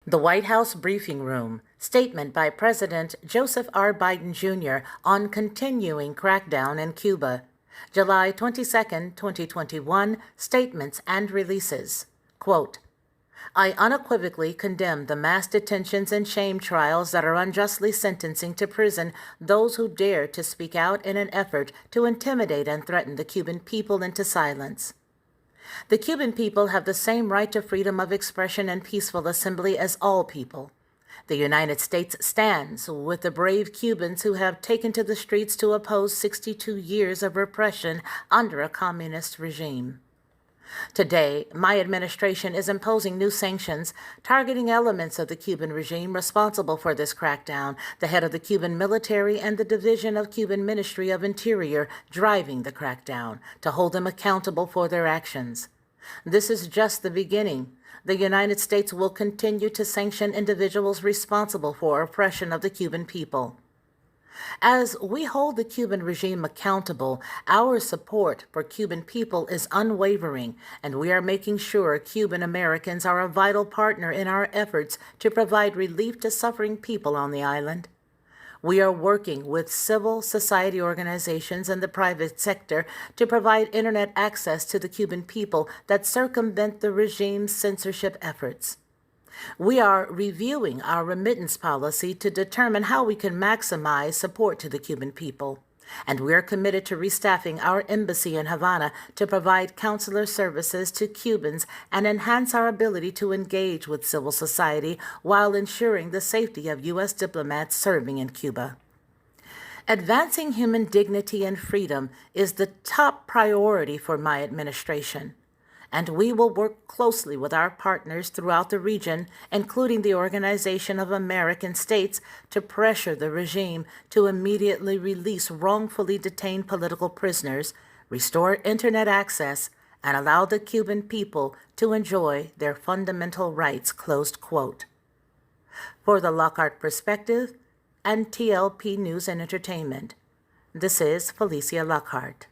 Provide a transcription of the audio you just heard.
The White House Briefing Room, statement by President Joseph R. Biden Jr. on continuing crackdown in Cuba. July 22, 2021, statements and releases. Quote, I unequivocally condemn the mass detentions and shame trials that are unjustly sentencing to prison those who dare to speak out in an effort to intimidate and threaten the Cuban people into silence. The Cuban people have the same right to freedom of expression and peaceful assembly as all people. The United States stands with the brave Cubans who have taken to the streets to oppose 62 years of repression under a communist regime. Today, my administration is imposing new sanctions targeting elements of the Cuban regime responsible for this crackdown, the head of the Cuban military and the Division of Cuban Ministry of Interior driving the crackdown, to hold them accountable for their actions. This is just the beginning. The United States will continue to sanction individuals responsible for oppression of the Cuban people. As we hold the Cuban regime accountable, our support for Cuban people is unwavering, and we are making sure Cuban Americans are a vital partner in our efforts to provide relief to suffering people on the island. We are working with civil society organizations and the private sector to provide internet access to the Cuban people that circumvent the regime's censorship efforts. We are reviewing our remittance policy to determine how we can maximize support to the Cuban people, and we are committed to restaffing our embassy in Havana to provide consular services to Cubans and enhance our ability to engage with civil society while ensuring the safety of U.S. diplomats serving in Cuba. Advancing human dignity and freedom is the top priority for my administration, and we will work closely with our partners throughout the region, including the Organization of American States, to pressure the regime to immediately release wrongfully detained political prisoners, restore internet access, and allow the Cuban people to enjoy their fundamental rights, closed quote. For the Lockhart Perspective and TLP News and Entertainment, this is Felicia Lockhart.